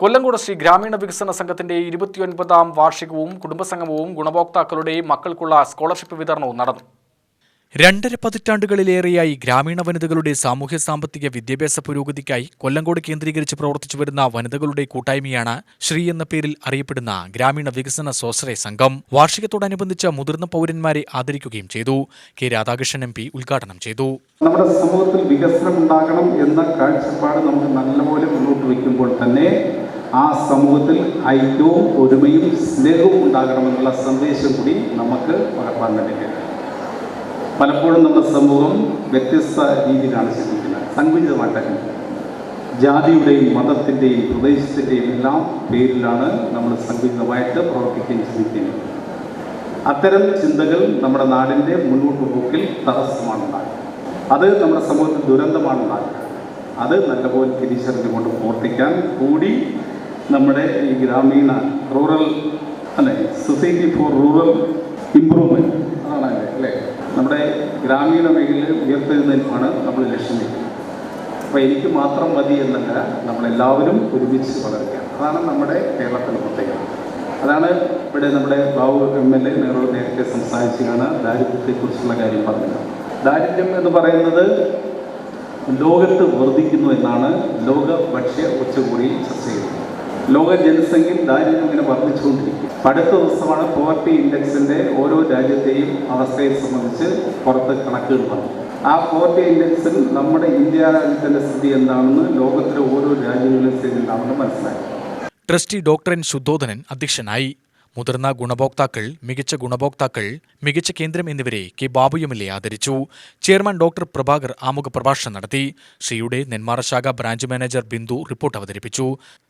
കൊല്ലങ്കോട് ശ്രീ ഗ്രാമീണ വികസന സംഘത്തിന്റെ 29ാം വാർഷികവും കുടുംബസംഗമവും ഗുണഭോക്താക്കളുടെ മക്കൾക്കുള്ള സ്കോളർഷിപ്പ് വിതരണവും നടന്നു. 2.5 പതിറ്റാണ്ടുകളിലേറെയായി ഗ്രാമീണ വനിതകളുടെ സാമൂഹ്യ സാമ്പത്തിക വിദ്യാഭ്യാസ പുരോഗതിക്കായി കൊല്ലങ്കോട് കേന്ദ്രീകരിച്ച് പ്രവർത്തിച്ചു വരുന്ന വനിതകളുടെ കൂട്ടായ്മയാണ് ശ്രീ എന്ന പേരിൽ അറിയപ്പെടുന്ന ഗ്രാമീണ വികസന സ്വാശ്രയ സംഘം. വാർഷികത്തോടനുബന്ധിച്ച് മുതിർന്ന പൗരന്മാരെ ആദരിക്കുകയും ചെയ്തു. കെ രാധാകൃഷ്ണൻ MP ഉദ്ഘാടനം ചെയ്തു. നമ്മുടെ സമൂഹത്തിൽ വികസനം ഉണ്ടാകണം എന്ന കാഴ്ചപ്പാട് നമുക്ക് നല്ലപോലെ മുന്നോട്ട് വയ്ക്കുമ്പോൾ തന്നെ ആ സമൂഹത്തിൽ ഐക്യവും ഒരുമയും സ്നേഹവും ഉണ്ടാകണമെന്നുള്ള സന്ദേശം കൂടി നമുക്ക് പകർത്താൻ വേണ്ടി. പലപ്പോഴും നമ്മുടെ സമൂഹം വ്യത്യസ്ത രീതിയിലാണ് ചിന്തിക്കുന്നത്. സങ്കുചിതമായിട്ടല്ല, ജാതിയുടെയും മതത്തിൻ്റെയും പ്രദേശത്തിൻ്റെയും എല്ലാം പേരിലാണ് നമ്മൾ സങ്കുചിതമായിട്ട് പ്രവർത്തിക്കുകയും ചിന്തിക്കുന്നത്. അത്തരം ചിന്തകൾ നമ്മുടെ നാടിൻ്റെ മുന്നോട്ട് പോക്കിൽ തടസ്സമാണുണ്ടാകുക. അത് നമ്മുടെ സമൂഹത്തിൽ ദുരന്തമാണുണ്ടാകുക. അത് നല്ലപോലെ തിരിച്ചറിഞ്ഞുകൊണ്ട് പ്രവർത്തിക്കാൻ കൂടി നമ്മുടെ ഈ ഗ്രാമീണ rural society for rural improvement അതാണ് അല്ലേ നമ്മുടെ ഗ്രാമീണ മേഖലയിൽ ഉയർത്തെഴുന്നേൽപ്പാണ് നമ്മൾ ലക്ഷ്യം വയ്ക്കുന്നത്. അപ്പോൾ എനിക്ക് മാത്രം മതി എന്നല്ല, നമ്മളെല്ലാവരും ഒരുമിച്ച് വളരുക. അതാണ് നമ്മുടെ കേരളത്തിലെ പ്രത്യേകത. അതാണ് ഇവിടെ നമ്മുടെ ബാബു MLA നേരത്തെ സംസാരിച്ചാണ് ദാരിദ്ര്യത്തെക്കുറിച്ചുള്ള കാര്യം പറഞ്ഞത്. ദാരിദ്ര്യം എന്ന് പറയുന്നത് ലോകത്ത് വർദ്ധിക്കുന്നു എന്നാണ് ലോക ഭക്ഷ്യ ഉച്ചകോടിയിൽ ചർച്ച ചെയ്തത്. ലോക ജനസംഖ്യയിൽ ദാരിദ്ര്യം ഇങ്ങനെ വർദ്ധിച്ചുകൊണ്ടിരിക്കും. അടുത്ത ദിവസമാണ് പോവർട്ടി ഇൻഡെക്സിൻ്റെ ഓരോ രാജ്യത്തെയും അവസ്ഥയെ സംബന്ധിച്ച് പുറത്ത് കണക്കുകൾ വന്നു. ആ പോവർട്ടി ഇൻഡെക്സിൽ നമ്മുടെ ഇന്ത്യ രാജ്യത്തിൻ്റെ സ്ഥിതി എന്താണെന്ന് ലോകത്തിലെ ഓരോ രാജ്യങ്ങളിലെ സ്ഥിതി എന്താണെന്ന് മനസ്സിലാക്കി. Trustee doctor N. ശുദ്ധോധനൻ അധ്യക്ഷനായി. മുതിർന്ന ഗുണഭോക്താക്കൾ, മികച്ച കേന്ദ്രം എന്നിവരെ കെ ബാബു MLA ആദരിച്ചു. ചെയർമാൻ ഡോക്ടർ പ്രഭാകർ ആമുഖ പ്രഭാഷണം നടത്തി. ശ്രീയുടെ നെന്മാറ ശാഖ ബ്രാഞ്ച് മാനേജർ ബിന്ദു റിപ്പോർട്ട് അവതരിപ്പിച്ചു.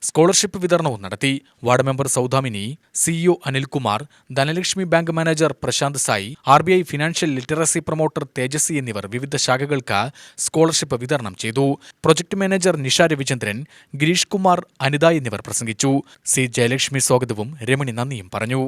സ്കോളർഷിപ്പ് വിതരണവും നടത്തി. Ward member Saudamini, CEO Anilkumar, Dhanalakshmi bank manager Prashanth Sai, RBI financial literacy promoter Tejaswi എന്നിവർ വിവിധ ശാഖകൾക്ക് സ്കോളർഷിപ്പ് വിതരണം ചെയ്തു. പ്രൊജക്ട് മാനേജർ നിഷ രവിചന്ദ്രൻ, ഗിരീഷ് കുമാർ, അനിത എന്നിവർ പ്രസംഗിച്ചു. C. ജയലക്ഷ്മി സ്വാഗതവും രമണി നന്ദിയും പറഞ്ഞു.